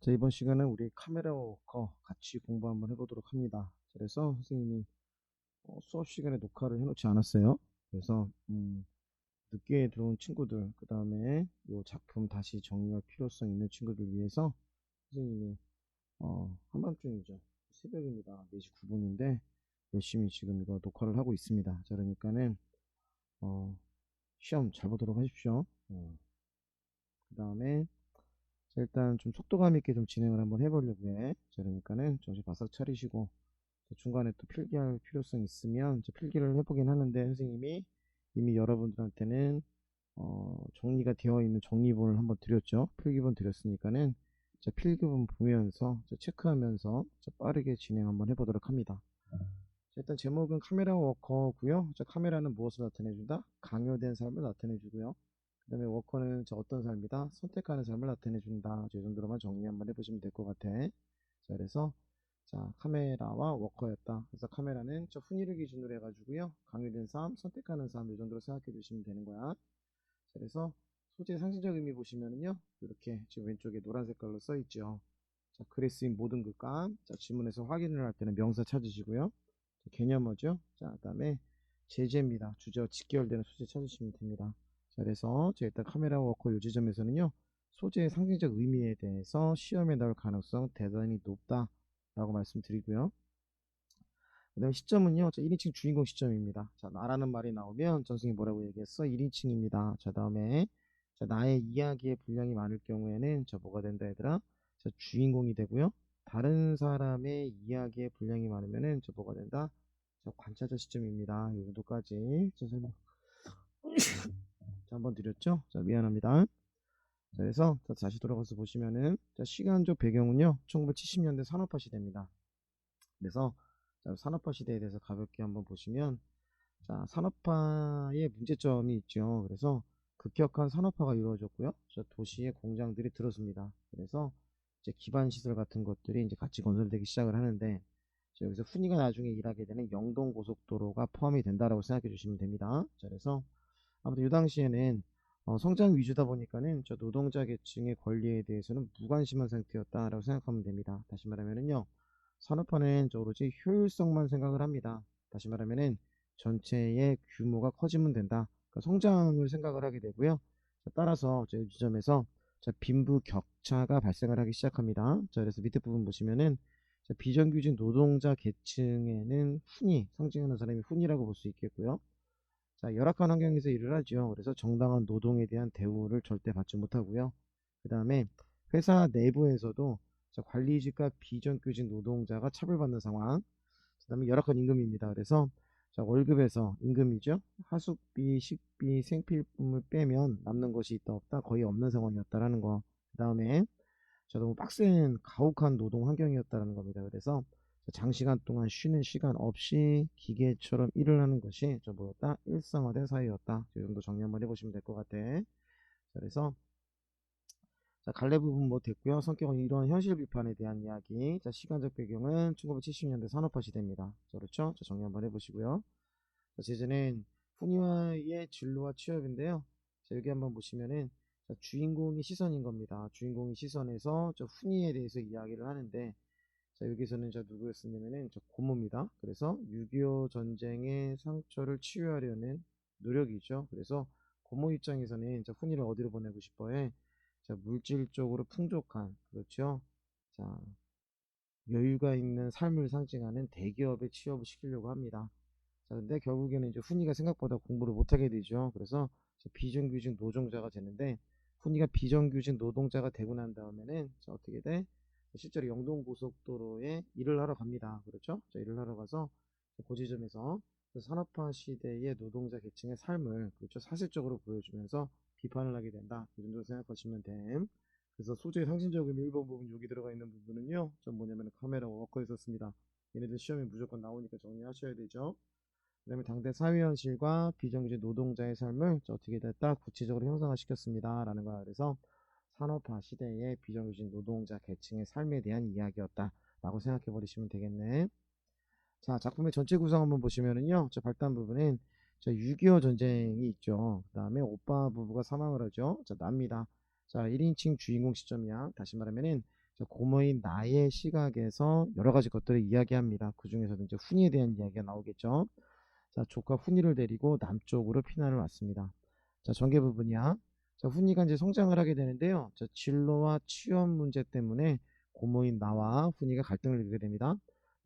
자, 이번 시간은 우리 카메라 워커 같이 공부 한번 해보도록 합니다. 그래서 선생님이 수업 시간에 녹화를 해놓지 않았어요. 그래서 늦게 들어온 친구들, 그 다음에 이 작품 다시 정리할 필요성 있는 친구들 위해서 선생님이 한밤중이죠. 새벽입니다. 4시 9분인데 열심히 지금 이거 녹화를 하고 있습니다. 자, 그러니까는 어, 시험 잘 보도록 하십시오. 그 다음에 일단 좀 속도감 있게 좀 진행을 한번 해보려고 해. 자, 그러니까는 정신 바싹 차리시고 중간에 또 필기할 필요성 있으면 필기를 해보긴 하는데 선생님이 이미 여러분들한테는 정리가 되어 있는 정리본을 한번 드렸죠. 필기본 드렸으니까는 필기본 보면서 체크하면서 빠르게 진행 한번 해보도록 합니다. 일단 제목은 카메라 워커고요. 카메라는 무엇을 나타내준다? 강요된 삶을 나타내주고요. 그 다음에 워커는 어떤 삶이다? 선택하는 삶을 나타내준다. 이 정도로만 정리 한번 해보시면 될 것 같아. 자, 그래서 카메라와 워커였다. 그래서 카메라는 훈이를 기준으로 해가지고요. 강요된 삶, 선택하는 삶 이 정도로 생각해 주시면 되는 거야. 자, 그래서 소재의 상징적 의미 보시면은요. 이렇게 지금 왼쪽에 노란 색깔로 써 있죠. 자, 글에 쓰인 모든 글감. 자, 지문에서 확인을 할 때는 명사 찾으시고요. 개념어죠. 자, 그다음에 제재입니다. 주제와 직결되는 소재 찾으시면 됩니다. 자, 그래서 제가 일단 카메라 워커 요 지점에서는요. 소재의 상징적 의미에 대해서 시험에 나올 가능성 대단히 높다라고 말씀드리고요. 그 다음에 시점은요. 1인칭 주인공 시점입니다. 자, 나라는 말이 나오면 전승이 뭐라고 얘기했어? 1인칭입니다. 자, 다음에 나의 이야기의 분량이 많을 경우에는 뭐가 된다 얘들아? 자, 주인공이 되고요. 다른 사람의 이야기의 분량이 많으면은 뭐가 된다? 자, 관찰자 시점입니다. 이 정도까지 설명 한번 드렸죠? 자, 미안합니다. 자, 그래서 다시 돌아가서 보시면은 시간적 배경은요. 1970년대 산업화 시대입니다. 그래서 산업화 시대에 대해서 가볍게 한번 보시면 산업화의 문제점이 있죠. 그래서 급격한 산업화가 이루어졌고요. 도시에 공장들이 들어섭니다. 그래서 이제 기반 시설 같은 것들이 이제 같이 건설되기 시작을 하는데 여기서 훈이가 나중에 일하게 되는 영동고속도로가 포함이 된다라고 생각해 주시면 됩니다. 자, 그래서 아무튼 이 당시에는 성장 위주다 보니까는 노동자 계층의 권리에 대해서는 무관심한 상태였다라고 생각하면 됩니다. 다시 말하면은요, 산업화는 오로지 효율성만 생각을 합니다. 다시 말하면은 전체의 규모가 커지면 된다. 그러니까 성장을 생각을 하게 되고요. 따라서 이 지점에서 빈부 격차가 발생을 하기 시작합니다. 자, 그래서 밑에 부분 보시면은 비정규직 노동자 계층에는 훈이 상징하는 사람이 훈이라고 볼 수 있겠고요. 자, 열악한 환경에서 일을 하죠. 그래서 정당한 노동에 대한 대우를 절대 받지 못하고요. 그 다음에 회사 내부에서도 관리직과 비정규직 노동자가 차별받는 상황. 그 다음에 열악한 임금입니다. 그래서 월급에서 임금이죠. 하숙비, 식비, 생필품을 빼면 남는 것이 있다 없다 거의 없는 상황이었다라는 거. 그 다음에 너무 빡센 가혹한 노동 환경이었다는 겁니다. 그래서 장시간 동안 쉬는 시간 없이 기계처럼 일을 하는 것이 뭐였다? 일상화된 사회였다. 이 정도 정리 한번 해보시면 될 것 같아. 그래서 갈래 부분 뭐 됐고요. 성격은 이런 현실 비판에 대한 이야기. 시간적 배경은 1970년대 산업화 시대입니다. 그렇죠? 정리 한번 해보시고요. 제재는 풍요의 진로와 취업인데요. 여기 한번 보시면은 주인공이 시선인 겁니다. 주인공이 시선에서 훈이에 대해서 이야기를 하는데 여기서는 누구였었냐면은 고모입니다. 그래서 6.25 전쟁의 상처를 치유하려는 노력이죠. 그래서 고모 입장에서는 훈이를 어디로 보내고 싶어해? 물질적으로 풍족한, 그렇죠. 자, 여유가 있는 삶을 상징하는 대기업에 취업을 시키려고 합니다. 자, 근데 결국에는 이제 훈이가 생각보다 공부를 못하게 되죠. 그래서 비정규직 노동자가 되는데, 훈이가 비정규직 노동자가 되고 난 다음에는 어떻게 돼? 실제로 영동고속도로에 일을 하러 갑니다. 그렇죠? 일을 하러 가서 그 지점에서 산업화 시대의 노동자 계층의 삶을 그렇죠? 사실적으로 보여주면서 비판을 하게 된다. 이 정도 생각하시면 됨. 그래서 소재의 상징적 의미 1번 부분 여기 들어가 있는 부분은요. 뭐냐면 카메라 워커에 썼습니다. 얘네들 시험에 무조건 나오니까 정리하셔야 되죠. 그 다음에 당대 사회현실과 비정규직 노동자의 삶을 어떻게 됐다? 구체적으로 형상화 시켰습니다. 라는 거야. 그래서 산업화 시대의 비정규직 노동자 계층의 삶에 대한 이야기였다. 라고 생각해 버리시면 되겠네. 자, 작품의 전체 구성 한번 보시면은요. 발단 부분은 6.25 전쟁이 있죠. 그 다음에 오빠 부부가 사망을 하죠. 납니다. 1인칭 주인공 시점이야. 다시 말하면은 고모인 나의 시각에서 여러 가지 것들을 이야기합니다. 그 중에서도 이제 훈이에 대한 이야기가 나오겠죠. 자, 조카 훈이를 데리고 남쪽으로 피난을 왔습니다. 자, 전개 부분이야. 자, 훈이가 이제 성장을 하게 되는데요. 자, 진로와 취업 문제 때문에 고모인 나와 훈이가 갈등을 겪게 됩니다.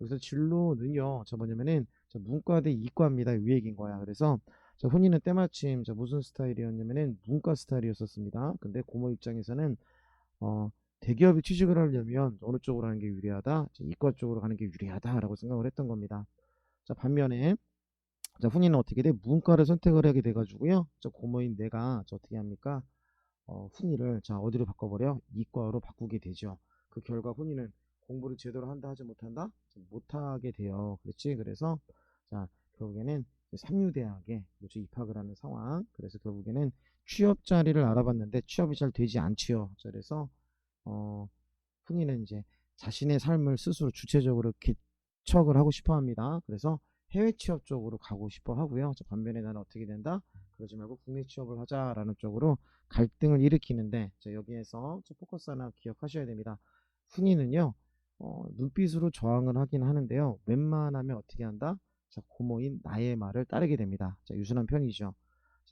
여기서 진로는요, 저 뭐냐면은 저 문과 대 이과입니다. 이 얘기인 거야. 그래서 저 훈이는 때마침 저 무슨 스타일이었냐면은 문과 스타일이었었습니다. 근데 고모 입장에서는 어, 대기업에 취직을 하려면 어느 쪽으로 하는 게 유리하다? 이과 쪽으로 가는 게 유리하다라고 생각을 했던 겁니다. 자, 반면에 자, 훈이는 어떻게 돼? 문과를 선택을 하게 돼가지고요. 저 고모인 내가 저 어떻게 합니까? 훈이를 자 어디로 바꿔버려? 이과로 바꾸게 되죠. 그 결과 훈이는 공부를 제대로 한다 하지 못한다? 못하게 돼요. 그렇지? 그래서 자 결국에는 삼류대학에 그렇죠? 입학을 하는 상황. 그래서 결국에는 취업 자리를 알아봤는데 취업이 잘 되지 않지요. 그래서 어, 흔히는 이제 자신의 삶을 스스로 주체적으로 개척을 하고 싶어 합니다. 그래서 해외 취업 쪽으로 가고 싶어 하고요. 반면에 나는 어떻게 된다? 그러지 말고 국내 취업을 하자라는 쪽으로 갈등을 일으키는데 여기에서 포커스 하나 기억하셔야 됩니다. 훈이는요. 눈빛으로 저항을 하긴 하는데요. 웬만하면 어떻게 한다? 자, 고모인 나의 말을 따르게 됩니다. 자, 유순한 편이죠.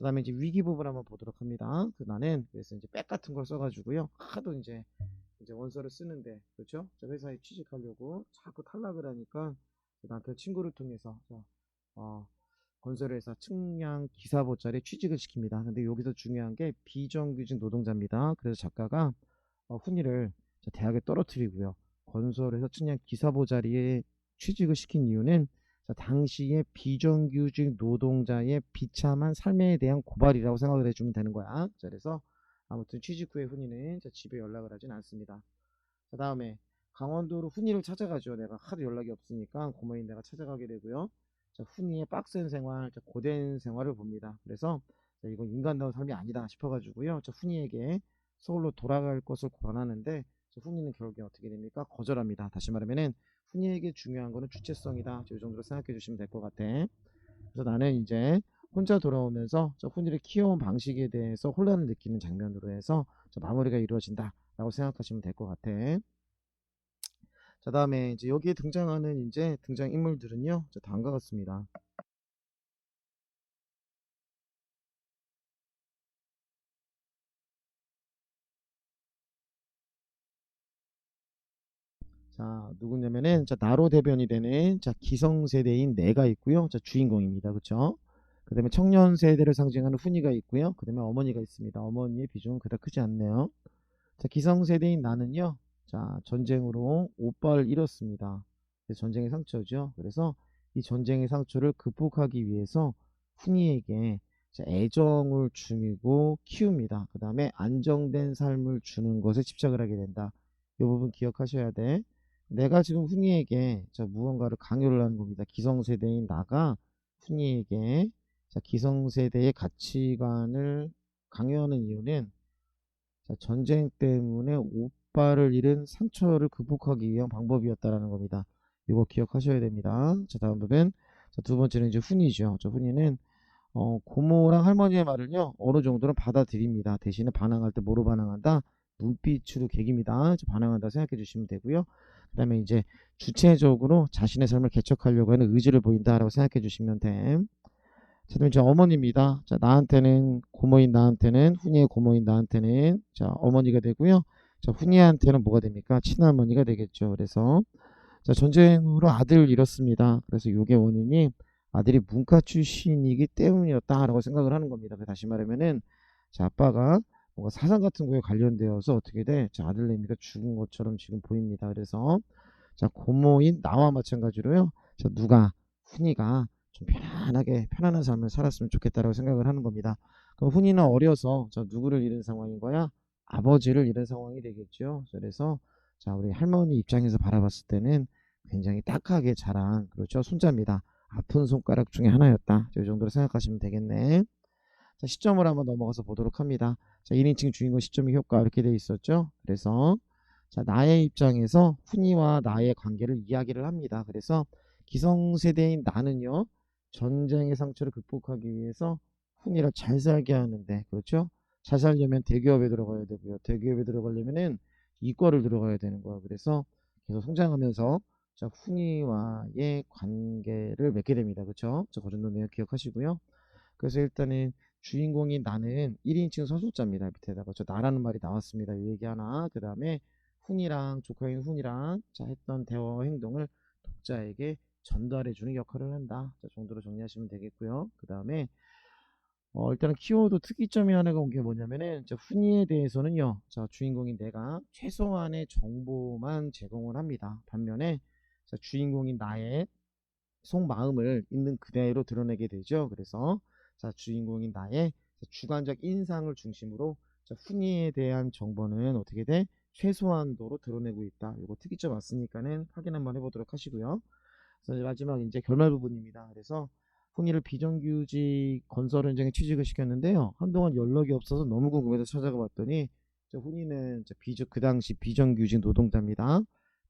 그 다음에 이제 위기 부분 한번 보도록 합니다. 나는 그래서 이제 백 같은 걸 써가지고요. 하도 이제 원서를 쓰는데 그렇죠? 회사에 취직하려고 자꾸 탈락을 하니까 남편 친구를 통해서 어, 건설회사 측량 기사보자리에 취직을 시킵니다. 근데 여기서 중요한 게 비정규직 노동자입니다. 그래서 작가가 훈이를 대학에 떨어뜨리고요. 건설회사 측량 기사보자리에 취직을 시킨 이유는 당시에 비정규직 노동자의 비참한 삶에 대한 고발이라고 생각을 해주면 되는 거야. 그래서 아무튼 취직 후에 훈이는 집에 연락을 하진 않습니다. 그 다음에 강원도로 훈이를 찾아가죠. 내가 하도 연락이 없으니까 고모인 내가 찾아가게 되고요. 자, 훈이의 빡센 생활, 고된 생활을 봅니다. 그래서 이건 인간다운 삶이 아니다 싶어가지고요. 훈이에게 서울로 돌아갈 것을 권하는데 훈이는 결국에 어떻게 됩니까? 거절합니다. 다시 말하면은 훈이에게 중요한 거는 주체성이다. 이 정도로 생각해 주시면 될 것 같아. 그래서 나는 이제 혼자 돌아오면서 훈이를 키워온 방식에 대해서 혼란을 느끼는 장면으로 해서 마무리가 이루어진다 라고 생각하시면 될 것 같아. 자, 다음에 이제 여기에 등장하는 이제 등장 인물들은요 다음과 같습니다. 자, 누구냐면은 나로 대변이 되는 기성세대인 내가 있고요. 주인공입니다. 그쵸? 그 다음에 청년 세대를 상징하는 훈이가 있고요. 그 다음에 어머니가 있습니다. 어머니의 비중은 그닥 크지 않네요. 자, 기성세대인 나는요. 자, 전쟁으로 오빠를 잃었습니다. 그래서 전쟁의 상처죠. 그래서 이 전쟁의 상처를 극복하기 위해서 훈이에게 애정을 주고 키웁니다. 그 다음에 안정된 삶을 주는 것에 집착을 하게 된다. 이 부분 기억하셔야 돼. 내가 지금 훈이에게 무언가를 강요를 하는 겁니다. 기성세대인 나가 훈이에게 기성세대의 가치관을 강요하는 이유는 전쟁 때문에 오빠를 잃은 상처를 극복하기 위한 방법이었다라는 겁니다. 이거 기억하셔야 됩니다. 다음 부분. 두 번째는 이제 훈이죠. 훈이는 고모랑 할머니의 말을요 어느 정도는 받아들입니다. 대신에 반항할 때 뭐로 반항한다? 눈빛으로 개깁니다. 반항한다 생각해 주시면 되고요. 그 다음에 이제 주체적으로 자신의 삶을 개척하려고 하는 의지를 보인다라고 생각해 주시면 돼. 자, 그럼 이제 어머니입니다. 자, 나한테는 고모인 나한테는 훈이의 고모인 나한테는 어머니가 되고요. 훈이한테는 뭐가 됩니까? 친할머니가 되겠죠. 그래서 전쟁으로 아들을 잃었습니다. 그래서 이게 원인이 아들이 문과 출신이기 때문이었다라고 생각을 하는 겁니다. 다시 말하면은 아빠가 뭔가 사상 같은 거에 관련되어서 어떻게 돼? 아들내미가 죽은 것처럼 지금 보입니다. 그래서 고모인 나와 마찬가지로요. 누가 훈이가 좀 편안한 삶을 살았으면 좋겠다라고 생각을 하는 겁니다. 그럼 훈이는 어려서 누구를 잃은 상황인 거야? 아버지를 잃은 상황이 되겠죠. 그래서 우리 할머니 입장에서 바라봤을 때는 굉장히 딱하게 자란 그렇죠 손자입니다. 아픈 손가락 중에 하나였다. 이 정도로 생각하시면 되겠네. 시점을 한번 넘어가서 보도록 합니다. 1인칭 주인공 시점의 효과 이렇게 되어 있었죠. 그래서 나의 입장에서 훈이와 나의 관계를 이야기를 합니다. 그래서 기성세대인 나는요 전쟁의 상처를 극복하기 위해서 훈이를 잘 살게 하는데 그렇죠. 잘 살려면 대기업에 들어가야 되고요. 대기업에 들어가려면은 이과를 들어가야 되는 거야. 그래서 계속 성장하면서 자, 훈이와의 관계를 맺게 됩니다. 그쵸? 저 그런 내용 기억하시고요. 그래서 일단은 주인공이 나는 1인칭 서술자입니다. 밑에다가 저 나라는 말이 나왔습니다. 이 얘기 하나. 그 다음에 훈이랑 조카인 훈이랑 자 했던 대화 행동을 독자에게 전달해주는 역할을 한다. 자, 정도로 정리하시면 되겠고요. 그 다음에 일단은 키워드 특이점이 하나가 온 게 뭐냐면은 자, 훈이에 대해서는요. 자, 주인공인 내가 최소한의 정보만 제공을 합니다. 반면에 자, 주인공인 나의 속마음을 있는 그대로 드러내게 되죠. 그래서 자, 주인공인 나의 주관적 인상을 중심으로 자, 훈이에 대한 정보는 어떻게 돼? 최소한도로 드러내고 있다. 이거 특이점 왔으니까는 확인 한번 해보도록 하시고요. 그래서 마지막 이제 결말 부분입니다. 그래서 훈이를 비정규직 건설 현장에 취직을 시켰는데요. 한동안 연락이 없어서 너무 궁금해서 찾아가 봤더니 훈이는 그 당시 비정규직 노동자입니다.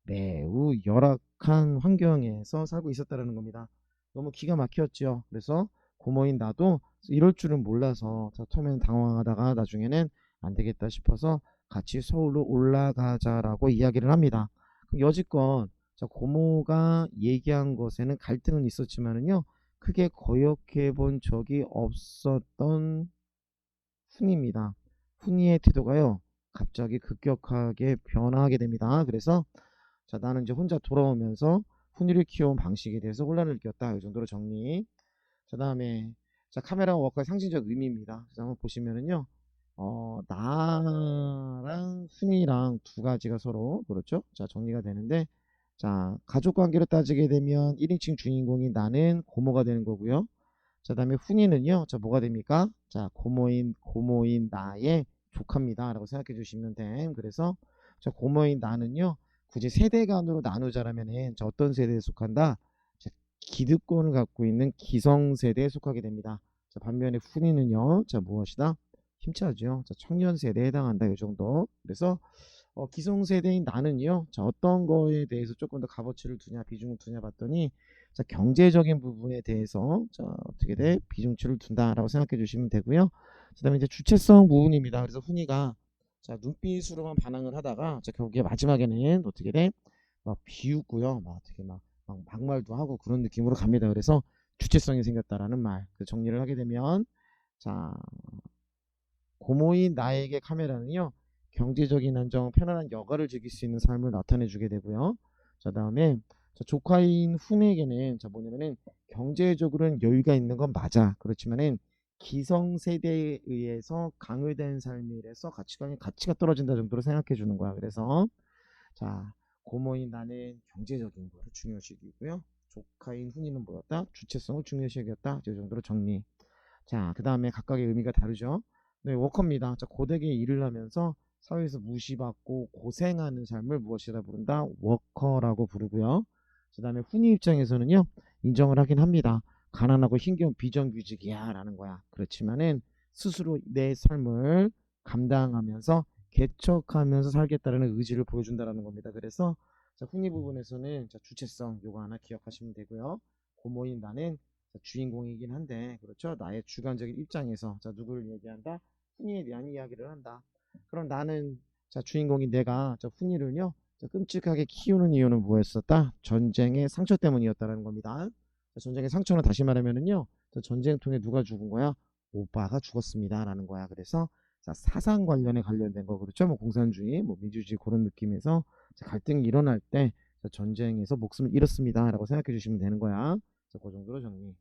매우 열악한 환경에서 살고 있었다는 겁니다. 너무 기가 막혔죠. 그래서 고모인 나도 이럴 줄은 몰라서 처음에는 당황하다가 나중에는 안 되겠다 싶어서 같이 서울로 올라가자라고 이야기를 합니다. 그럼 여지껏 고모가 얘기한 것에는 갈등은 있었지만은요, 크게 거역해 본 적이 없었던 훈이입니다. 훈이의 태도가요, 갑자기 급격하게 변화하게 됩니다. 그래서 자, 나는 이제 혼자 돌아오면서 훈이를 키워온 방식에 대해서 혼란을 느꼈다. 이 정도로 정리. 자, 다음에 자, 카메라 워크의 상징적 의미입니다. 그래서 한번 보시면은요, 나랑 훈이랑 두 가지가 서로 그렇죠. 자, 정리가 되는데, 자, 가족 관계로 따지게 되면 1인칭 주인공인 나는 고모가 되는 거고요. 자, 다음에 훈이는요, 자, 뭐가 됩니까? 자, 고모인 나의 조카입니다. 라고 생각해 주시면 돼. 그래서, 자, 고모인 나는요, 굳이 세대 간으로 나누자라면은, 자, 어떤 세대에 속한다? 자, 기득권을 갖고 있는 기성세대에 속하게 됩니다. 자, 반면에 훈이는요, 자, 무엇이다? 힘차죠. 자, 청년 세대에 해당한다. 이 정도. 그래서, 기성세대인 나는요, 자, 어떤 거에 대해서 조금 더 값어치를 두냐, 비중을 두냐 봤더니, 자, 경제적인 부분에 대해서 자, 어떻게 돼? 비중치를 둔다라고 생각해 주시면 되고요. 그다음에 이제 주체성 부분입니다. 그래서 훈이가 자, 눈빛으로만 반항을 하다가 자, 결국에 마지막에는 어떻게 돼? 막 비웃고요. 막 어떻게 막 막말도 하고 그런 느낌으로 갑니다. 그래서 주체성이 생겼다라는 말. 그 정리를 하게 되면 자, 고모인 나에게 카메라는요. 경제적인 안정, 편안한 여가를 즐길 수 있는 삶을 나타내 주게 되고요. 자, 다음에 자, 조카인 훈에게는 자, 뭐냐면은 경제적으로는 여유가 있는 건 맞아. 그렇지만은 기성세대에 의해서 강요된 삶이라서 가치가 떨어진다 정도로 생각해 주는 거야. 그래서 자, 고모인 나는 경제적인 거를 중요시 여기고요. 조카인 훈이는 뭐였다? 주체성을 중요시 여겼다. 이 정도로 정리. 자, 그 다음에 각각의 의미가 다르죠. 네, 워커입니다. 자, 고되게 일을 하면서 사회에서 무시받고 고생하는 삶을 무엇이라 부른다? 워커라고 부르고요. 그 다음에 훈이 입장에서는요, 인정을 하긴 합니다. 가난하고 힘겨운 비정규직이야 라는 거야. 그렇지만은 스스로 내 삶을 감당하면서 개척하면서 살겠다는 의지를 보여준다라는 겁니다. 그래서 자, 훈이 부분에서는 자, 주체성 요거 하나 기억하시면 되고요. 고모인 나는 주인공이긴 한데 그렇죠. 나의 주관적인 입장에서 자, 누구를 얘기한다? 훈이에 대한 이야기를 한다. 그럼 나는 자, 주인공인 내가 자, 훈이를요 자, 끔찍하게 키우는 이유는 뭐였었다? 전쟁의 상처 때문이었다는 겁니다. 자, 전쟁의 상처는 다시 말하면은요 자, 전쟁 통해 누가 죽은 거야? 오빠가 죽었습니다 라는 거야. 그래서 자, 사상 관련된 거 그렇죠. 뭐 공산주의 뭐 민주주의 그런 느낌에서 자, 갈등이 일어날 때 자, 전쟁에서 목숨을 잃었습니다 라고 생각해 주시면 되는 거야. 자, 그 정도로 정리.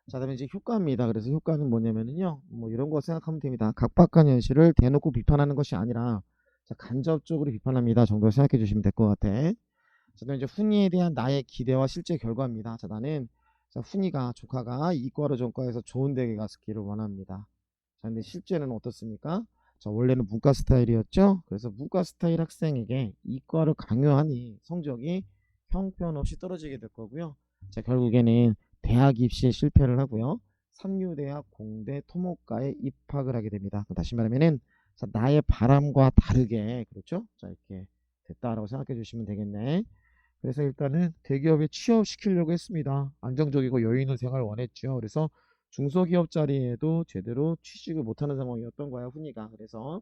자, 다음에 이제 효과입니다. 그래서 효과는 뭐냐면은요, 뭐 이런 거 생각하면 됩니다. 각박한 현실을 대놓고 비판하는 것이 아니라, 자, 간접적으로 비판합니다. 정도 생각해 주시면 될 것 같아. 자, 그다음 이제 훈이에 대한 나의 기대와 실제 결과입니다. 자, 나는 자, 훈이가 조카가 이과로 전과해서 좋은 대학에 갔기를 원합니다. 자, 근데 실제는 어떻습니까? 자, 원래는 문과 스타일이었죠. 그래서 문과 스타일 학생에게 이과를 강요하니 성적이 형편없이 떨어지게 될 거고요. 자, 결국에는 대학 입시에 실패를 하고요. 삼류대학 공대 토목과에 입학을 하게 됩니다. 다시 말하면은 자, 나의 바람과 다르게 그렇죠? 자, 이렇게 됐다라고 생각해 주시면 되겠네. 그래서 일단은 대기업에 취업시키려고 했습니다. 안정적이고 여유 있는 생활을 원했죠. 그래서 중소기업 자리에도 제대로 취직을 못하는 상황이었던 거야, 훈이가. 그래서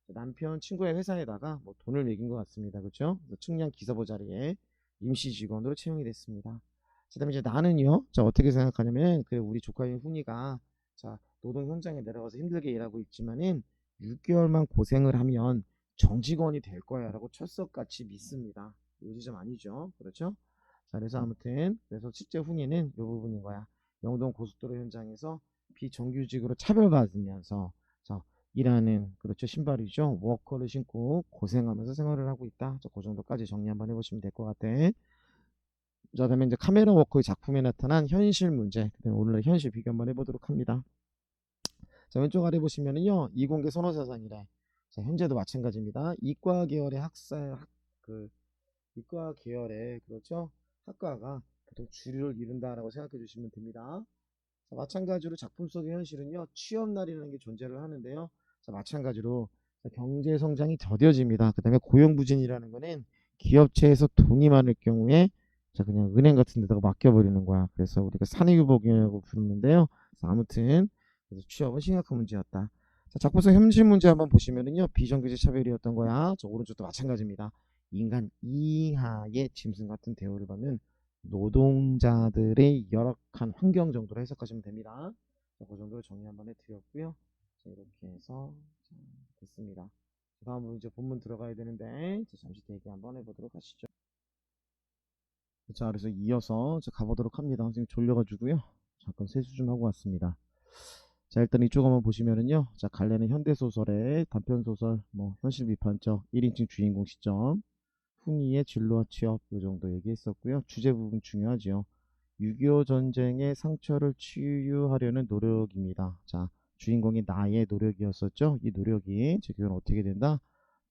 남편 친구의 회사에다가 뭐 돈을 매긴 것 같습니다. 그렇죠? 측량 기사보 자리에 임시 직원으로 채용이 됐습니다. 그다음에 이제 나는요, 자 어떻게 생각하냐면 그 우리 조카인 훈이가 자 노동 현장에 내려가서 힘들게 일하고 있지만은 6개월만 고생을 하면 정직원이 될 거야라고 철석같이 믿습니다. 이 지점 아니죠, 그렇죠? 자 그래서 아무튼 그래서 실제 훈이는 이 부분인 거야. 영동 고속도로 현장에서 비정규직으로 차별받으면서 자 일하는 그렇죠 신발이죠 워커를 신고 고생하면서 생활을 하고 있다. 자, 그 정도까지 정리 한번 해보시면 될 것 같아. 자, 다음에 이제 카메라 워커의 작품에 나타난 현실 문제, 그다음에 오늘의 현실 비교 한번 해보도록 합니다. 자, 왼쪽 아래 보시면은요, 이공계 선호 사상이래. 자, 현재도 마찬가지입니다. 이과 계열의 그 이과 계열의 그렇죠 학과가 보통 주류를 이룬다라고 생각해 주시면 됩니다. 자, 마찬가지로 작품 속의 현실은요, 취업날이라는 게 존재를 하는데요. 자, 마찬가지로 자, 경제 성장이 더뎌집니다. 그 다음에 고용부진이라는 거는 기업체에서 돈이 많을 경우에 자, 그냥 은행 같은 데다가 맡겨버리는 거야. 그래서 우리가 산의유복이라고 부르는데요. 그래서 아무튼 그래서 취업은 심각한 문제였다. 자, 작품 속 현실 문제 한번 보시면은요, 비정규직 차별이었던 거야. 저 오른쪽도 마찬가지입니다. 인간 이하의 짐승 같은 대우를 받는 노동자들의 열악한 환경 정도로 해석하시면 됩니다. 자, 그 정도로 정리 한번 해드렸고요. 자, 이렇게 해서 자, 됐습니다. 다음으로 이제 본문 들어가야 되는데 자, 잠시 대기 한번 해보도록 하시죠. 자, 그래서 이어서 자, 가보도록 합니다. 선생님 졸려가지고요. 잠깐 세수 좀 하고 왔습니다. 자, 일단 이쪽 한번 보시면은요. 자, 갈래는 현대소설의 단편소설, 뭐, 현실 비판적 1인칭 주인공 시점, 훈이의 진로와 취업, 이 정도 얘기했었고요. 주제 부분 중요하죠. 6.25 전쟁의 상처를 치유하려는 노력입니다. 자, 주인공이 나의 노력이었었죠. 이 노력이 지금 어떻게 된다?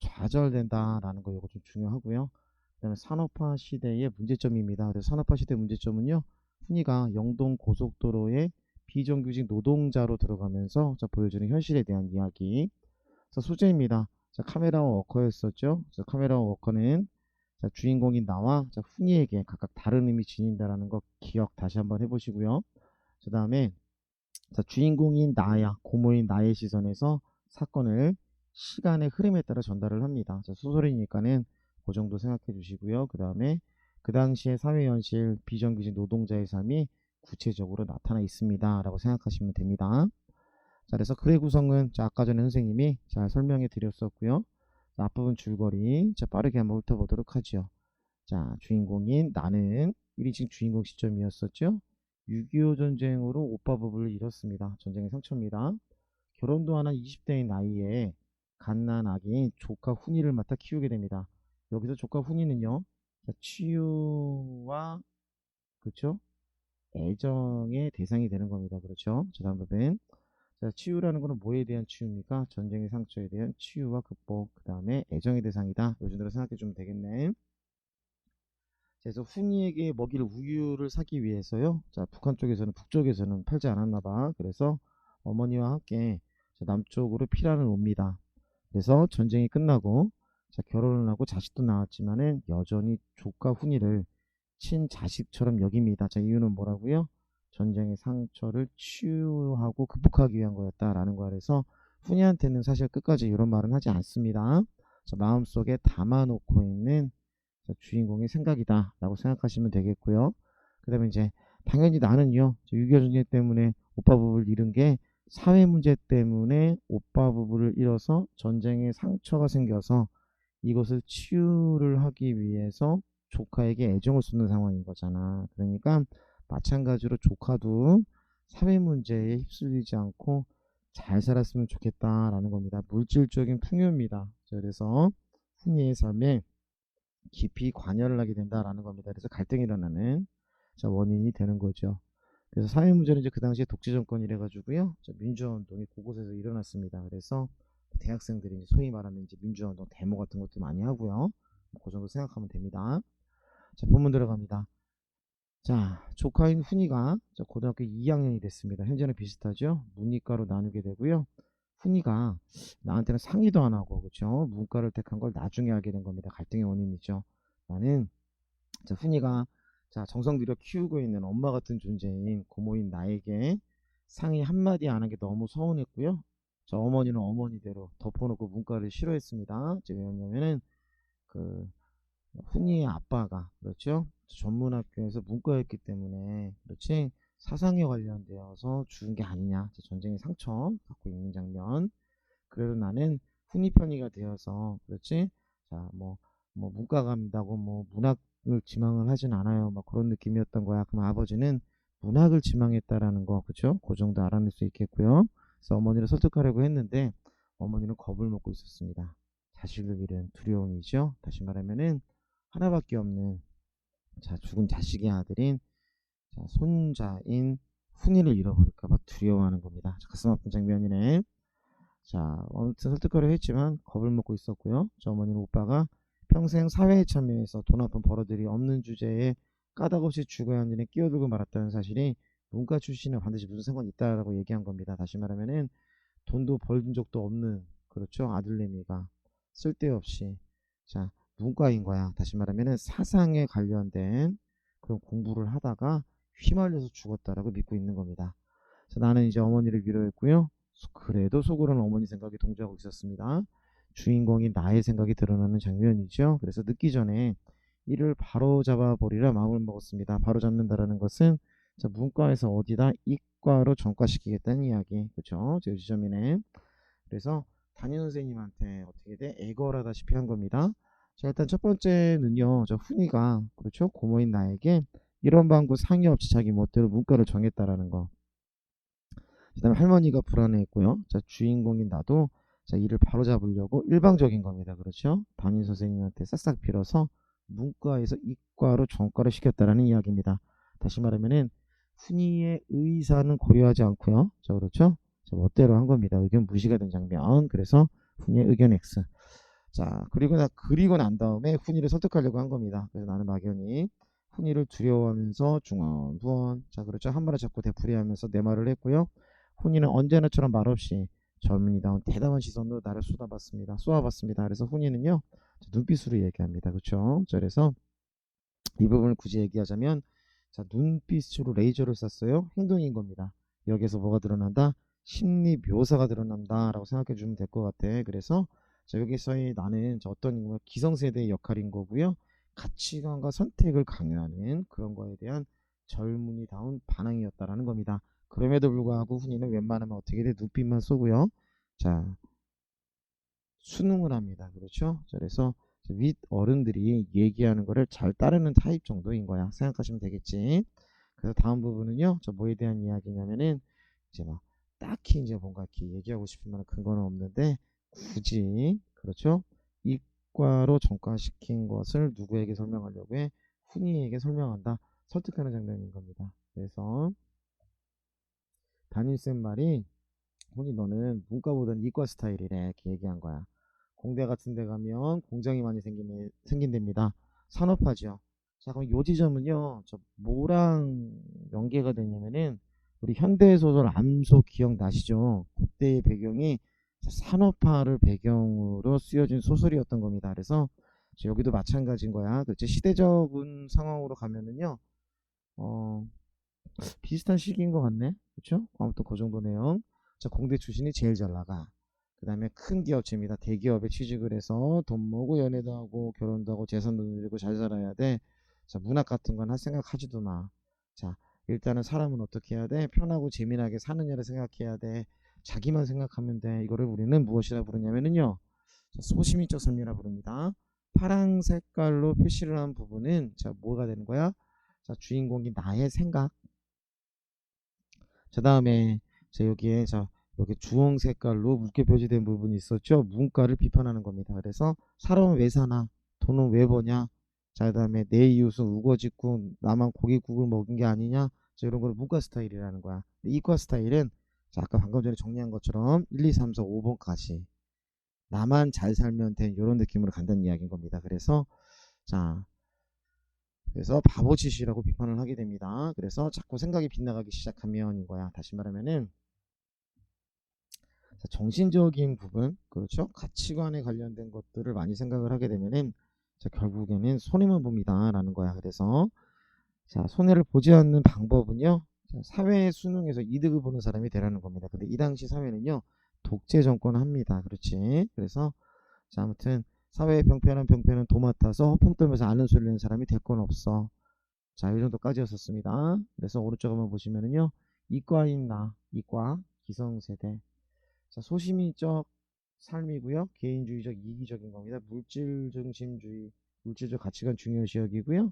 좌절된다라는 거 이거 좀 중요하고요. 그다음에 산업화 시대의 문제점입니다. 그래서 산업화 시대 문제점은요. 훈이가 영동 고속도로에 비정규직 노동자로 들어가면서 자, 보여주는 현실에 대한 이야기. 자, 소재입니다. 자, 카메라 워커였었죠. 자, 카메라 워커는 자, 주인공인 나와 자, 훈이에게 각각 다른 의미 지닌다라는 거 기억 다시 한번 해보시고요. 그 다음에 자, 주인공인 나야, 고모인 나의 시선에서 사건을 시간의 흐름에 따라 전달을 합니다. 자, 소설이니까는 그 정도 생각해 주시고요. 그 다음에 그 당시의 사회 현실 비정규직 노동자의 삶이 구체적으로 나타나 있습니다. 라고 생각하시면 됩니다. 자, 그래서 글의 구성은 자, 아까 전에 선생님이 잘 설명해 드렸었고요. 자, 앞부분 줄거리 자, 빠르게 한번 훑어보도록 하죠. 자, 주인공인 나는 1인칭 주인공 시점이었었죠. 6.25 전쟁으로 오빠 부부를 잃었습니다. 전쟁의 상처입니다. 결혼도 안 한 20대의 나이에 갓난 아기인 조카 훈이를 맡아 키우게 됩니다. 여기서 조카 훈이는요, 자, 치유와 그렇죠? 애정의 대상이 되는 겁니다. 그렇죠? 자, 다음 부분. 자, 치유라는 것은 뭐에 대한 치유입니까? 전쟁의 상처에 대한 치유와 극복, 그 다음에 애정의 대상이다. 요 정도로 생각해 주면 되겠네. 그래서 훈이에게 먹일 우유를 사기 위해서요. 자, 북한 쪽에서는 북쪽에서는 팔지 않았나 봐. 그래서 어머니와 함께 자, 남쪽으로 피란을 옵니다. 그래서 전쟁이 끝나고 자, 결혼을 하고 자식도 낳았지만은 여전히 조카 훈이를 친자식처럼 여깁니다. 자, 이유는 뭐라고요? 전쟁의 상처를 치유하고 극복하기 위한 거였다라는 거라 해서 훈이한테는 사실 끝까지 이런 말은 하지 않습니다. 자, 마음속에 담아놓고 있는 자, 주인공의 생각이다 라고 생각하시면 되겠고요. 그 다음에 이제 당연히 나는요 6.25 전쟁 때문에 오빠 부부를 잃은 게 사회 문제 때문에 오빠 부부를 잃어서 전쟁에 상처가 생겨서 이것을 치유를 하기 위해서 조카에게 애정을 쏟는 상황인 거잖아. 그러니까 마찬가지로 조카도 사회 문제에 휩쓸리지 않고 잘 살았으면 좋겠다라는 겁니다. 물질적인 풍요입니다. 그래서 훈이의 삶에 깊이 관여를 하게 된다라는 겁니다. 그래서 갈등이 일어나는 자, 원인이 되는 거죠. 그래서 사회 문제는 이제 그 당시에 독재 정권이래 가지고요. 민주화 운동이 곳곳에서 일어났습니다. 그래서 대학생들이 이제 소위 말하는 이제 민주화 운동 데모 같은 것도 많이 하고요. 그 정도 생각하면 됩니다. 자, 본문 들어갑니다. 자, 조카인 훈이가 자, 고등학교 2학년이 됐습니다. 현재는 비슷하죠. 문이과로 나누게 되고요. 훈이가 나한테는 상의도 안 하고 그렇죠. 문과를 택한 걸 나중에 알게 된 겁니다. 갈등의 원인이죠. 나는 자, 훈이가 자, 정성 들여 키우고 있는 엄마 같은 존재인 고모인 나에게 상의 한마디 안 한 게 너무 서운했고요. 자, 어머니는 어머니대로 덮어놓고 문과를 싫어했습니다. 왜냐면은 그 훈이의 아빠가 그렇죠. 전문학교에서 문과였기 때문에 그렇지 사상에 관련되어서 죽은 게 아니냐. 전쟁의 상처 갖고 있는 장면. 그래도 나는 훈이 편이가 되어서 그렇지. 자, 뭐 문과 간다고 뭐 문학을 지망을 하진 않아요. 막 그런 느낌이었던 거야. 그럼 아버지는 문학을 지망했다라는 거, 그렇죠? 그 정도 알아낼 수 있겠고요. 그래서 어머니를 설득하려고 했는데 어머니는 겁을 먹고 있었습니다. 자식을 잃은 두려움이죠. 다시 말하면은 하나밖에 없는 자 죽은 자식의 아들인 자, 손자인 훈이를 잃어버릴까봐 두려워하는 겁니다. 자, 가슴 아픈 장면이네. 자, 아무튼 설득하려 했지만 겁을 먹고 있었고요. 저 어머니는 오빠가 평생 사회에 참여해서 돈 아픈 버러들이 없는 주제에 까닭없이 죽어야 하는 일에 끼어들고 말았다는 사실이 문과 출신에 반드시 무슨 상관이 있다라고 얘기한 겁니다. 다시 말하면은 돈도 벌은 적도 없는 그렇죠 아들내미가 쓸데없이 자 문과인 거야. 다시 말하면은 사상에 관련된 그런 공부를 하다가 휘말려서 죽었다라고 믿고 있는 겁니다. 자, 나는 이제 어머니를 위로했고요. 그래도 속으로는 어머니 생각이 동조하고 있었습니다. 주인공이 나의 생각이 드러나는 장면이죠. 그래서 늦기 전에 이를 바로 잡아버리라 마음을 먹었습니다. 바로 잡는다라는 것은 자, 문과에서 어디다 이과로 전과시키겠다는 이야기. 그렇죠? 제 지점이네. 그래서 담임 선생님한테 어떻게 돼? 애걸하다시피 한 겁니다. 자, 일단 첫 번째는요. 저 훈이가 그렇죠? 고모인 나에게 이런 방구 상의 없이 자기 멋대로 문과를 정했다라는 거. 그 다음에 할머니가 불안해했고요. 자, 주인공인 나도 자, 이를 바로잡으려고 일방적인 겁니다. 그렇죠? 담임 선생님한테 싹싹 빌어서 문과에서 이과로 전과를 시켰다라는 이야기입니다. 다시 말하면은 훈이의 의사는 고려하지 않고요. 자, 그렇죠? 자, 멋대로 한 겁니다. 의견 무시가 된 장면. 그래서 훈이의 의견 X. 자, 그리고 난 다음에 훈이를 설득하려고 한 겁니다. 그래서 나는 막연히 훈이를 두려워하면서 중언부언. 자, 그렇죠? 한 말을 자꾸 되풀이하면서 내 말을 했고요. 훈이는 언제나처럼 말없이 젊은이다운 대담한 시선으로 나를 쏘아봤습니다. 그래서 훈이는요 눈빛으로 얘기합니다. 그렇죠? 그래서 이 부분을 굳이 얘기하자면 자 눈빛으로 레이저를 쐈어요. 행동인 겁니다. 여기서 뭐가 드러난다? 심리 묘사가 드러난다 라고 생각해 주면 될 것 같아. 그래서 자 여기서의 나는 어떤 기성세대의 역할인 거고요. 가치관과 선택을 강요하는 그런 거에 대한 젊은이다운 반항이었다라는 겁니다. 그럼에도 불구하고 훈이는 웬만하면 어떻게 돼? 눈빛만 쏘고요. 자, 수능을 합니다. 그렇죠? 그래서 윗 어른들이 얘기하는 거를 잘 따르는 타입 정도인 거야. 생각하시면 되겠지. 그래서 다음 부분은요. 저 뭐에 대한 이야기냐면은 이제 막 딱히 이제 뭔가 이렇게 얘기하고 싶은 만한 근거는 없는데 굳이 그렇죠? 이과로 전과시킨 것을 누구에게 설명하려고 해? 훈이에게 설명한다. 설득하는 장면인 겁니다. 그래서 담임쌤 말이 훈이 너는 문과보다는 이과 스타일이래 이렇게 얘기한 거야. 공대 같은 데 가면 공장이 많이 생긴답니다. 산업화죠. 자 그럼 요 지점은요 저 뭐랑 연계가 되냐면은 우리 현대소설 암소 기억나시죠? 그때의 배경이 산업화를 배경으로 쓰여진 소설이었던 겁니다. 그래서 여기도 마찬가지인 거야. 그렇지? 시대적인 상황으로 가면은요 비슷한 시기인 것 같네. 그렇죠? 아무튼 그 정도 내용. 자, 공대 출신이 제일 잘 나가. 그 다음에 큰 기업체입니다. 대기업에 취직을 해서 돈 모으고 연애도 하고 결혼도 하고 재산도 늘리고 잘 살아야 돼. 자, 문학 같은 건 할 생각하지도 마. 자, 일단은 사람은 어떻게 해야 돼? 편하고 재미나게 사느냐를 생각해야 돼. 자기만 생각하면 돼. 이거를 우리는 무엇이라 부르냐면은요. 자, 소시민적 삶이라 부릅니다. 파랑 색깔로 표시를 한 부분은 자, 뭐가 되는 거야? 자, 주인공이 나의 생각. 자 다음에 자 여기에 자 여기 주홍 색깔로 붉게 표시된 부분이 있었죠. 문과를 비판하는 겁니다. 그래서 사람은 왜 사나? 돈은 왜 버냐? 자 그다음에 내 이웃은 우거지국 나만 고깃국을 먹은 게 아니냐? 자 이런 거를 문과 스타일이라는 거야. 이과 스타일은 자 아까 방금 전에 정리한 것처럼 1, 2, 3, 4, 5번까지 나만 잘 살면 된 이런 느낌으로 간다는 이야기인 겁니다. 자 그래서 바보짓이라고 비판을 하게 됩니다. 그래서 자꾸 생각이 빗나가기 시작하면 이거야. 다시 말하면은 정신적인 부분, 그렇죠? 가치관에 관련된 것들을 많이 생각을 하게 되면은 자, 결국에는 손해만 봅니다라는 거야. 그래서 자, 손해를 보지 않는 방법은요. 자, 사회 수능에서 이득을 보는 사람이 되라는 겁니다. 근데 이 당시 사회는요. 독재 정권 합니다. 그렇지. 그래서 자, 아무튼 사회의 병폐는 도맡아서 허풍 떨면서 아는 소리 내는 사람이 될 건 없어. 자, 이 정도까지였었습니다. 그래서 오른쪽 한번 보시면은요. 이과인 나, 이과, 기성세대. 자, 소시민적 삶이고요. 개인주의적 이기적인 겁니다. 물질 중심주의, 물질적 가치관 중요시 여기고요.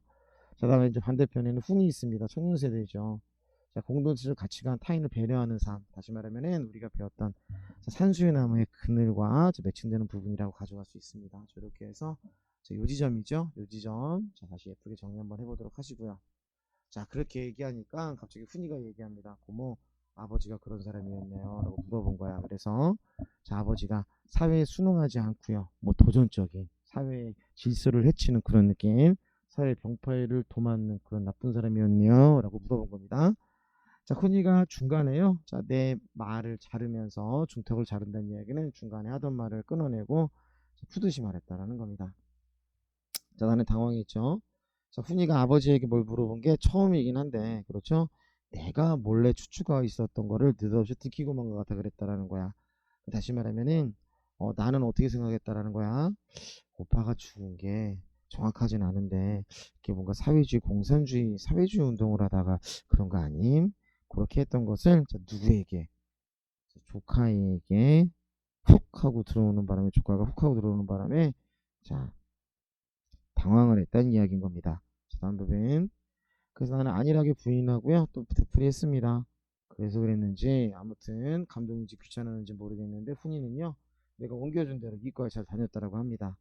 자, 다음에 이제 반대편에는 훈이 있습니다. 청년세대죠. 자, 공동체적 가치관, 타인을 배려하는 삶. 다시 말하면은 우리가 배웠던 산수유 나무의 그늘과 매칭되는 부분이라고 가져갈 수 있습니다. 자, 이렇게 해서 요 지점이죠. 요 지점. 자, 다시 예쁘게 정리 한번 해보도록 하시고요. 자, 그렇게 얘기하니까 갑자기 훈이가 얘기합니다. 고모, 아버지가 그런 사람이었네요. 라고 물어본 거야. 그래서 자, 아버지가 사회에 순응하지 않고요. 뭐 도전적인 사회의 질서를 해치는 그런 느낌, 사회 병폐를 도맡는 그런 나쁜 사람이었네요. 라고 물어본 겁니다. 자, 훈이가 중간에요. 자, 내 말을 자르면서 중턱을 자른다는 이야기는 중간에 하던 말을 끊어내고 푸듯이 말했다라는 겁니다. 자, 나는 당황했죠. 자, 훈이가 아버지에게 뭘 물어본 게 처음이긴 한데, 그렇죠? 내가 몰래 추추가 있었던 거를 느닷없이 들키고 만 것 같아 그랬다라는 거야. 다시 말하면은, 나는 어떻게 생각했다라는 거야. 오빠가 죽은 게 정확하진 않은데, 이렇게 뭔가 사회주의, 공산주의, 사회주의 운동을 하다가 그런 거 아님? 그렇게 했던 것을 자, 누구에게? 조카에게 훅 하고 들어오는 바람에, 조카가 훅 하고 들어오는 바람에, 자, 당황을 했다는 이야기인 겁니다. 자, 다음 부분. 그래서 나는 안일하게 부인하고요. 또 되풀이했습니다. 그래서 그랬는지 아무튼 감동인지 귀찮았는지 모르겠는데 훈이는요. 내가 옮겨준 대로 이과에 잘 다녔다라고 합니다.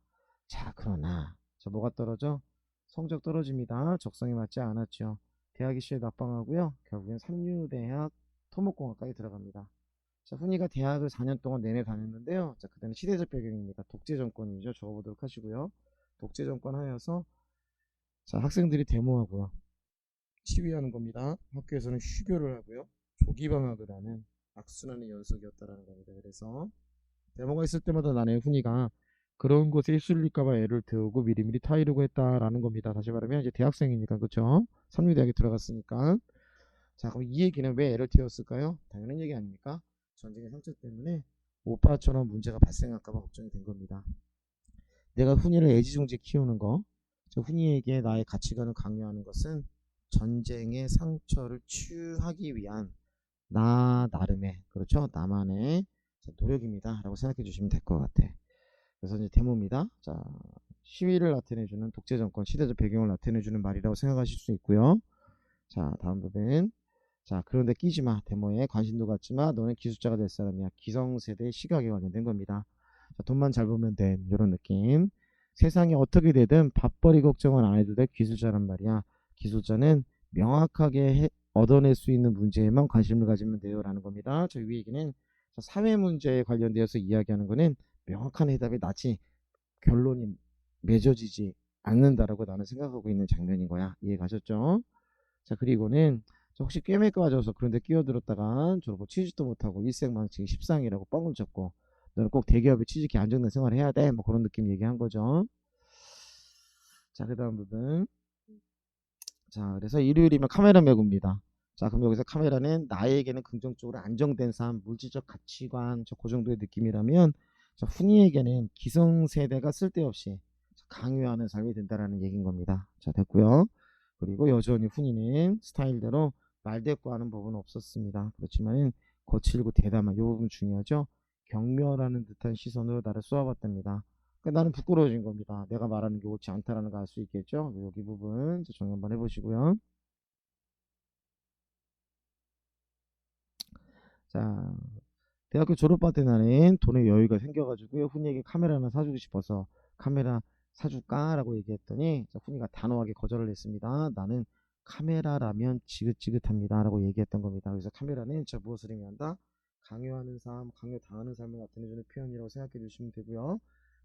자, 그러나 자, 뭐가 떨어져? 성적 떨어집니다. 적성에 맞지 않았죠. 대학이 시에 낙방하고요. 결국엔 삼류대학 토목공학과에 들어갑니다. 자, 훈이가 대학을 4년 동안 내내 다녔는데요. 자, 그때는 시대적 배경입니다. 독재 정권이죠. 적어보도록 하시고요. 독재 정권 하여서 자, 학생들이 데모하고요. 시위하는 겁니다. 학교에서는 휴교를 하고요. 조기방학을 하는 악순환의 연속이었다라는 겁니다. 그래서 데모가 있을 때마다 나의 훈이가 그런 곳에 휩쓸릴까봐 애를 태우고 미리미리 타이르고 했다라는 겁니다. 다시 말하면 이제 대학생이니까 그쵸? 삼류대학에 들어갔으니까. 자, 그럼 이 얘기는 왜 애를 태웠을까요? 당연한 얘기 아닙니까? 전쟁의 상처 때문에 오빠처럼 문제가 발생할까봐 걱정이 된 겁니다. 내가 훈이를 애지중지 키우는 거, 저 훈이에게 나의 가치관을 강요하는 것은 전쟁의 상처를 치유하기 위한 나 나름의, 그렇죠? 나만의 노력입니다. 라고 생각해 주시면 될 것 같아. 그래서 이제 데모입니다. 자, 시위를 나타내주는 독재정권, 시대적 배경을 나타내주는 말이라고 생각하실 수 있고요. 자, 다음 부분. 자, 그런데 끼지 마. 데모에 관심도 갖지 마. 너는 기술자가 될 사람이야. 기성세대 시각에 관련된 겁니다. 자, 돈만 잘 벌면 돼. 이런 느낌. 세상이 어떻게 되든 밥벌이 걱정은 안 해도 돼. 기술자란 말이야. 기술자는 명확하게 얻어낼 수 있는 문제에만 관심을 가지면 돼요. 라는 겁니다. 저 위 얘기는 사회 문제에 관련되어서 이야기하는 거는 명확한 해답이 나지 결론이 맺어지지 않는다라고 나는 생각하고 있는 장면인 거야. 이해 가셨죠? 자, 그리고는 혹시 꿰매까 가져서 그런데 끼어들었다가 졸업 후 취직도 못하고 일생망치기 십상이라고 뻥을 쳤고 너는 꼭 대기업에 취직해 안정된 생활을 해야 돼. 뭐 그런 느낌 얘기한 거죠. 자, 그 다음 부분. 자, 그래서 일요일이면 카메라 매고입니다. 자, 그럼 여기서 카메라는 나에게는 긍정적으로 안정된 삶, 물질적 가치관, 그 정도의 느낌이라면 자, 훈이에게는 기성세대가 쓸데없이 강요하는 삶이 된다라는 얘기인 겁니다. 자, 됐고요. 그리고 여전히 훈이는 스타일대로 말대꾸하는 법은 없었습니다. 그렇지만 거칠고 대담한 이 부분 중요하죠. 경멸하는 듯한 시선으로 나를 쏘아봤답니다. 그러니까 나는 부끄러워진 겁니다. 내가 말하는 게 옳지 않다라는 거 알 수 있겠죠. 여기 부분 정리 한번 해보시고요. 자, 대학교 졸업할 때 나는 돈에 여유가 생겨가지고요. 훈이에게 카메라 하나 사주고 싶어서 카메라 사줄까? 라고 얘기했더니 훈이가 단호하게 거절을 했습니다. 나는 카메라라면 지긋지긋합니다. 라고 얘기했던 겁니다. 그래서 카메라는 저 무엇을 의미한다? 강요하는 삶, 강요당하는 삶을 나타내주는 표현이라고 생각해 주시면 되고요.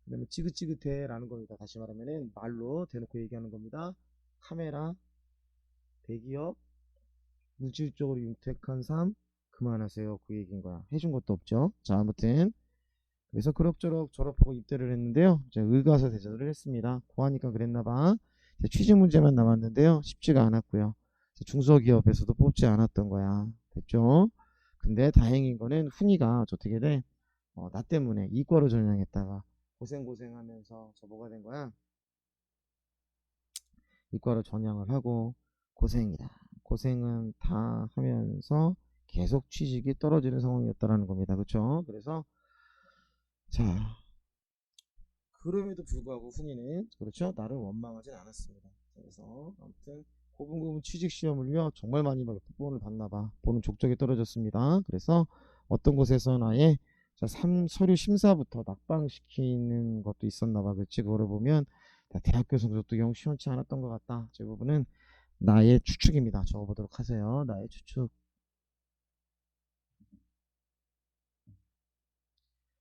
그 다음에 지긋지긋해 라는 겁니다. 다시 말하면 말로 대놓고 얘기하는 겁니다. 카메라, 대기업, 물질적으로 윤택한 삶, 그만하세요. 그 얘기인 거야. 해준 것도 없죠. 자, 아무튼 그래서 그럭저럭 졸업하고 입대를 했는데요. 이제 의가서 대전을 했습니다. 고하니까 그랬나봐. 취직 문제만 남았는데요. 쉽지가 않았고요. 중소기업에서도 뽑지 않았던 거야. 됐죠? 근데 다행인 거는 훈이가 어떻게 돼? 나 때문에 이과로 전향했다가 고생하면서 저 뭐가 된 거야? 이과로 전향을 하고 고생이다. 고생은 다 하면서 계속 취직이 떨어지는 상황이었다라는 겁니다. 그쵸? 그래서 자, 그럼에도 불구하고 훈이는 그렇죠? 나를 원망하진 않았습니다. 그래서 아무튼 고분고분 취직 시험을요 정말 많이 몇 번을 봤나봐. 보는 족적이 떨어졌습니다. 그래서 어떤 곳에서는 아예 서류 심사부터 낙방시키는 것도 있었나봐. 그렇지? 그거를 보면 대학교 성적도 영 시원치 않았던 것 같다. 제 부분은 나의 추측입니다. 적어보도록 하세요. 나의 추측.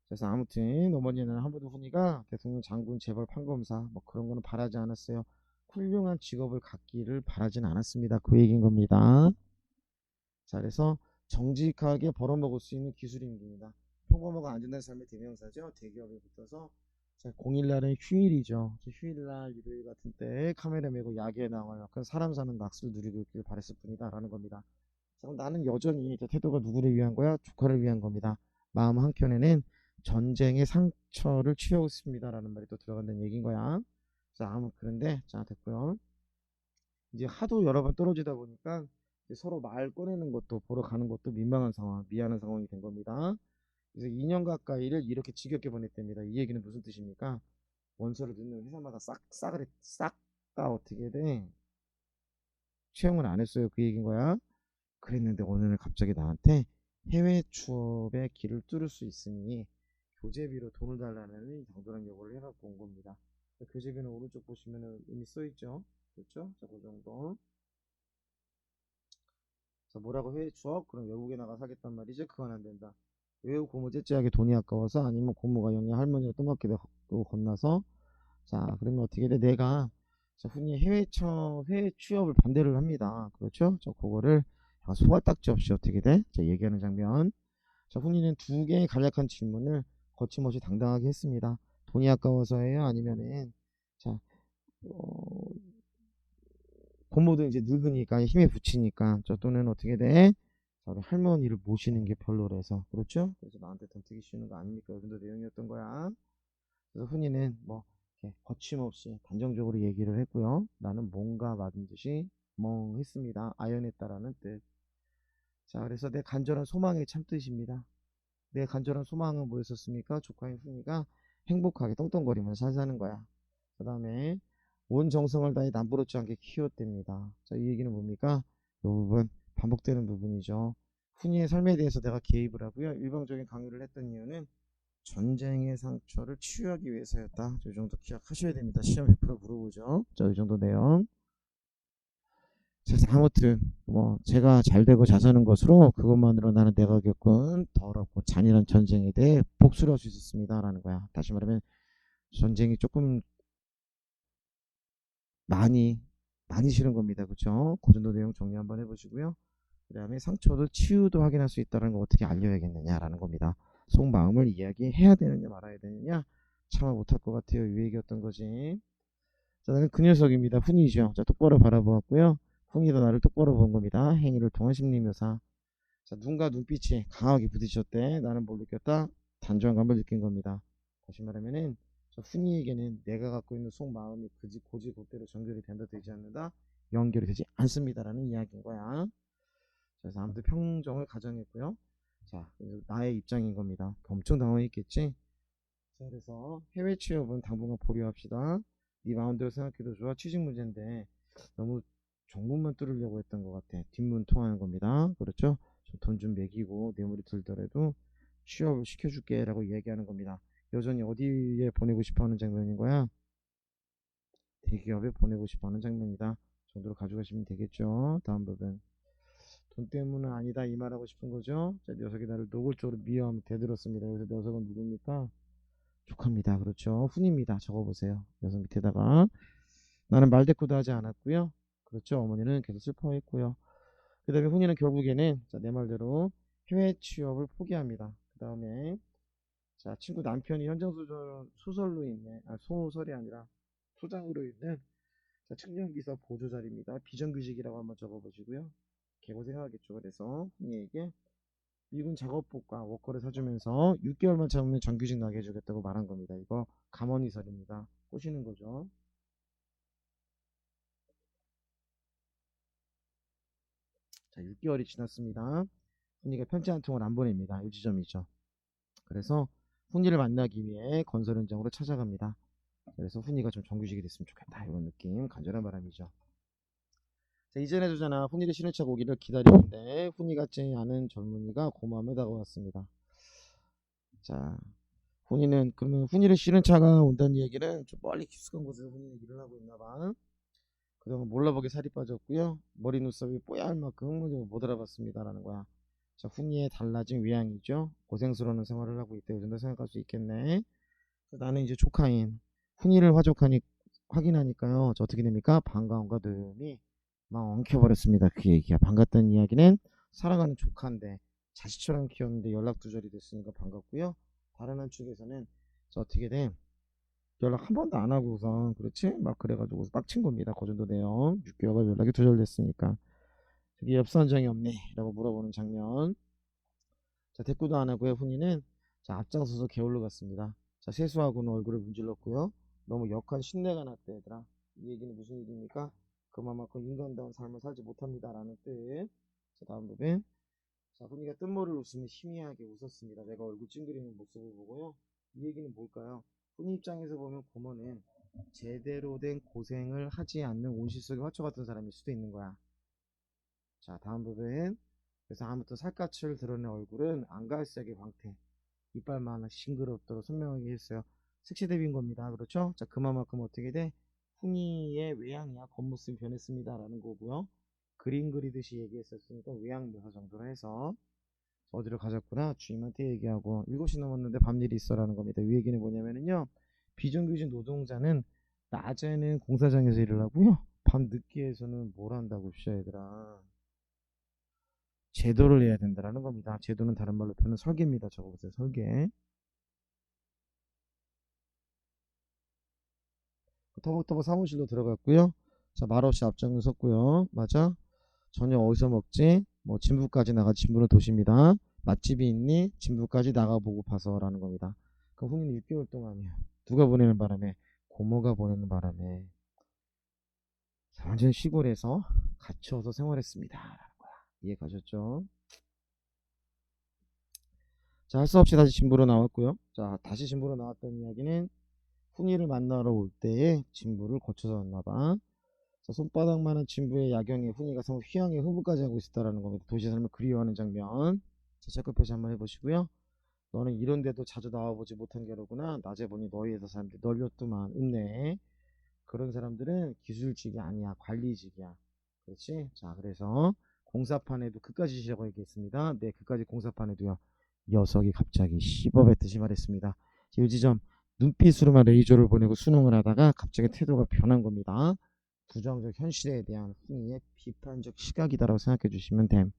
그래서 아무튼 어머니는 한번도 훈이가 대통령, 장군, 재벌, 판검사 뭐 그런 거는 바라지 않았어요. 훌륭한 직업을 갖기를 바라진 않았습니다. 그 얘기인 겁니다. 자, 그래서 정직하게 벌어먹을 수 있는 기술인입니다. 평범하고 안전한 삶의 대명사죠. 대기업에 붙어서 자, 공일날은 휴일이죠. 휴일날, 일요일 같은 때 카메라 메고 야기에 나와요. 그 사람 사는 낙수를 누리고 있길 바랬을 뿐이다 라는 겁니다. 자, 그럼 나는 여전히 태도가 누구를 위한 거야? 조카를 위한 겁니다. 마음 한켠에는 전쟁의 상처를 취하고 있습니다 라는 말이 또 들어간다는 얘기인 거야. 자, 그런데 자 됐고요. 이제 하도 여러 번 떨어지다 보니까 이제 서로 말 꺼내는 것도 보러 가는 것도 민망한 상황, 미안한 상황이 된 겁니다. 그래서 2년 가까이를 이렇게 지겹게 보냈답니다. 이 얘기는 무슨 뜻입니까? 원서를 넣는 회사마다 싹 다 어떻게 돼? 채용을 안 했어요. 그 얘기인 거야. 그랬는데 어느 날 갑자기 나한테 해외 취업의 길을 뚫을 수 있으니 교재비로 돈을 달라는 당돌한 요구를 해갖고 온 겁니다. 교재비는 오른쪽 보시면 이미 써있죠. 그렇죠? 자, 그 정도. 자, 뭐라고 해외 취업? 그럼 외국에 나가 사겠단 말이지? 그건 안 된다. 외국 고모 째째하게 돈이 아까워서 아니면 고모가 영희 할머니가 또 건너서 자, 그러면 어떻게 돼? 내가 자, 흔히 해외 취업을 반대를 합니다. 그렇죠? 저 그거를 소갈딱지 없이 어떻게 돼? 자, 얘기하는 장면. 자, 훈이는 두 개의 간략한 질문을 거침없이 당당하게 했습니다. 돈이 아까워서예요? 아니면은 자, 어, 고모도 이제 늙으니까 힘에 부치니까 저 또는 어떻게 돼? 자, 우리 할머니를 모시는 게 별로라서 그렇죠? 그래서 나한테 던지기 쉬운 거 아닙니까? 이 정도 내용이었던 거야. 그래서 훈이는 뭐 이렇게 거침없이 단정적으로 얘기를 했고요. 나는 뭔가 맞은 듯이 멍했습니다. 아연했다라는 뜻. 자, 그래서 내 간절한 소망의 참뜻입니다. 내 간절한 소망은 뭐였었습니까? 조카인 훈이가 행복하게 똥똥거리면서 잘 사는 거야. 그 다음에 온 정성을 다해 남부럽지 않게 키웠답니다. 자, 이 얘기는 뭡니까? 이 부분 반복되는 부분이죠. 훈이의 삶에 대해서 내가 개입을 하고요. 일방적인 강요를 했던 이유는 전쟁의 상처를 치유하기 위해서였다. 이 정도 기억하셔야 됩니다. 시험 100% 물어보죠. 자, 이 정도 내용. 자, 아무튼 뭐 제가 잘 되고 잘 사는 것으로 그것만으로 나는 내가 겪은 더럽고 잔인한 전쟁에 대해 복수를 할 수 있었습니다라는 거야. 다시 말하면 전쟁이 조금 많이 싫은 겁니다. 그렇죠? 그 정도 내용 정리 한번 해보시고요. 그 다음에 상처도 치유도 확인할 수 있다는 거 어떻게 알려야겠느냐라는 겁니다. 속마음을 이야기해야 되느냐 말아야 되느냐 참아 못할 것 같아요. 이 얘기였던 거지. 자, 나는 그 녀석입니다. 훈이죠. 자, 똑바로 바라보았고요. 훈이도 나를 똑바로 본 겁니다. 행위를 통한 심리묘사. 자, 눈과 눈빛이 강하게 부딪혔대. 나는 뭘 느꼈다? 단정감을 느낀 겁니다. 다시 말하면은 훈이에게는 내가 갖고 있는 속마음이 고지고대로 전결이 된다 되지 않는다 연결이 되지 않습니다라는 이야기인 거야. 그래서 아무튼 평정을 가정했고요. 자, 나의 입장인 겁니다. 엄청 당황했겠지. 자, 그래서 해외 취업은 당분간 보류합시다. 네 마음대로 생각해도 좋아. 취직 문제인데 너무 정문만 뚫으려고 했던 것 같아. 뒷문 통하는 겁니다. 그렇죠? 돈 좀 매기고 뇌물이 들더라도 취업을 시켜줄게 라고 이야기하는 겁니다. 여전히 어디에 보내고 싶어하는 장면인 거야? 대기업에 보내고 싶어하는 장면이다. 정도로 가져가시면 되겠죠. 다음 부분. 돈 때문은 아니다 이 말하고 싶은 거죠. 자, 녀석이 나를 노골적으로 미워하며 대들었습니다. 여기서 녀석은 누굽니까? 족합니다. 그렇죠. 훈입니다. 적어보세요. 녀석 밑에다가 나는 말대꾸도 하지 않았고요. 그렇죠. 어머니는 계속 슬퍼했고요. 그 다음에 훈이는 결국에는 자, 내 말대로 해외 취업을 포기합니다. 그 다음에 자, 친구 남편이 현장 소설로 있네. 소설이 아니라 소장으로 있는 자, 청년기사 보조자리입니다. 비정규직이라고 한번 적어보시고요. 개고생하겠죠. 그래서 훈이에게 미군 작업복과 워커를 사주면서 6개월만 참으면 정규직 나게 해주겠다고 말한 겁니다. 이거 감언이설입니다. 꼬시는 거죠. 자, 6개월이 지났습니다. 훈이가 편지 한 통을 안 보냅니다. 이 지점이죠. 그래서 훈이를 만나기 위해 건설 현장으로 찾아갑니다. 그래서 훈이가 좀 정규직이 됐으면 좋겠다. 이런 느낌, 간절한 바람이죠. 자, 이전에 두잖아. 훈이를 신을 차고 오기를 기다리는데 훈이 같지 않은 젊은이가 고마움에 다가왔습니다. 자, 훈이는 그러면 훈이를 실은 차가 온다는 얘기는 좀 멀리 깊숙한 곳에서 훈이는 일을 하고 있나 봐. 그동안 몰라보게 살이 빠졌고요. 머리 눈썹이 뽀얄 만큼 못 알아봤습니다라는 거야. 자, 훈이의 달라진 외양이죠. 고생스러운 생활을 하고 있다. 이 정도 생각할 수 있겠네. 나는 이제 조카인 훈이를 확인하니까요. 저 어떻게 됩니까? 반가움과 눈이 막 엉켜버렸습니다. 그 얘기야. 반갑다는 이야기는 사랑하는 조카인데 자식처럼 키웠는데 연락 두절이 됐으니까 반갑고요. 다른 한쪽에서는 저 어떻게 돼? 연락 한 번도 안 하고서 그렇지? 막 그래가지고 빡친 겁니다. 그 정도 돼요. 6개월간 연락이 두절됐으니까. 저기 엽산정이 없네 라고 물어보는 장면. 자, 대꾸도 안 하고요. 훈이는 자, 앞장서서 게을러 갔습니다. 자, 세수하고는 얼굴을 문질렀고요. 너무 역한 신내가 났대 얘들아. 이 얘기는 무슨 얘기입니까? 그만큼 인간다운 삶을 살지 못합니다 라는 뜻. 자, 다음 부분. 자, 훈이가 뜬모를 웃으며 희미하게 웃었습니다. 내가 얼굴 찡그리는 모습을 보고요. 이 얘기는 뭘까요? 훈이 입장에서 보면 고모는 제대로 된 고생을 하지 않는 온실 속의 화초 같은 사람일 수도 있는 거야. 자, 다음 부분. 그래서 아무튼 살갗을 드러낸 얼굴은 안갈색의 광택, 이빨만 싱그럽도록 선명하게 했어요. 섹시대비인 겁니다. 그렇죠? 자, 그만큼 어떻게 돼? 훈이의 외양이야 겉모습이 변했습니다 라는 거고요. 그림 그리듯이 얘기했었으니까 외양 묘사 정도로 해서 어디로 가졌구나 주임한테 얘기하고 7시 넘었는데 밤일이 있어 라는 겁니다. 이 얘기는 뭐냐면요, 비정규직 노동자는 낮에는 공사장에서 일을 하고요, 밤 늦게에서는 뭘 한다고 쉬어 얘들아, 제도를 해야 된다라는 겁니다. 제도는 다른 말로 표현은 설계입니다. 적어보세요. 설계. 터벅터벅 사무실로 들어갔고요. 자, 말없이 앞장을 섰고요. 맞아? 저녁 어디서 먹지? 뭐 진부까지 나가 진부는 도시입니다. 맛집이 있니? 진부까지 나가보고 봐서라는 겁니다. 그 후는 6개월 동안이요. 누가 보내는 바람에? 고모가 보내는 바람에. 자, 완전 시골에서 갇혀서 생활했습니다. 라는 거야. 이해 가셨죠? 자, 할 수 없이 다시 진부로 나왔고요. 자, 다시 진부로 나왔던 이야기는 훈이를 만나러 올 때에 진부를 거쳐서 왔나봐. 자, 손바닥만한 진부의 야경에 훈이가 성 휘황의 흥분까지 하고 있었다라는 겁니다. 도시 삶을 그리워하는 장면. 자, 체크 표시 한번 해보시고요. 너는 이런 데도 자주 나와보지 못한 게로구나. 낮에 보니 너희에서 사람들이 널렸더만. 있네. 그런 사람들은 기술직이 아니야. 관리직이야. 그렇지? 자, 그래서 공사판에도 그까지 시라고 얘기했습니다. 네, 그까지 공사판에도요. 녀석이 갑자기 씹어뱉듯이 말했습니다. 이 지점 눈빛으로만 레이저를 보내고 수능을 하다가 갑자기 태도가 변한 겁니다. 부정적 현실에 대한 훈이의 비판적 시각이다라고 생각해 주시면 됨.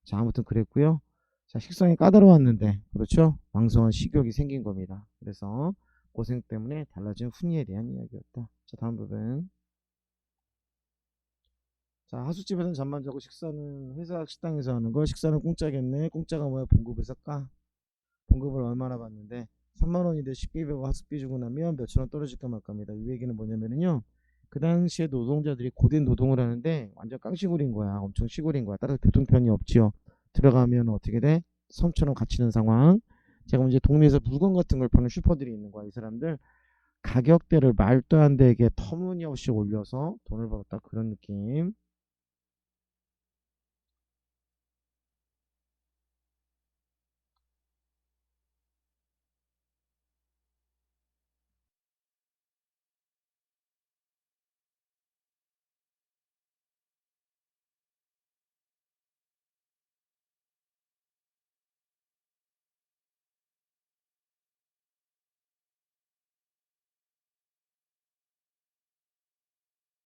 자, 아무튼 그랬고요. 자, 식성이 까다로웠는데 그렇죠? 왕성한 식욕이 생긴 겁니다. 그래서 고생 때문에 달라진 훈이에 대한 이야기였다. 자, 다음 부분. 자, 하숙집에서는 잠만 자고 식사는 회사 식당에서 하는 걸. 식사는 공짜겠네. 공짜가 뭐야? 봉급에서 까. 봉급을 얼마나 받는데 3만원인데 식비 배고 하숙비 주고 나면 몇천원 떨어질까 말까입니다. 이 얘기는 뭐냐면요, 그 당시에 노동자들이 고된 노동을 하는데 완전 깡시골인 거야. 엄청 시골인 거야. 따라서 교통편이 없지요. 들어가면 어떻게 돼? 섬처럼 갇히는 상황. 제가 이제 동네에서 물건 같은 걸 파는 슈퍼들이 있는 거야. 이 사람들 가격대를 말도 안 되게 터무니없이 올려서 돈을 벌었다, 그런 느낌.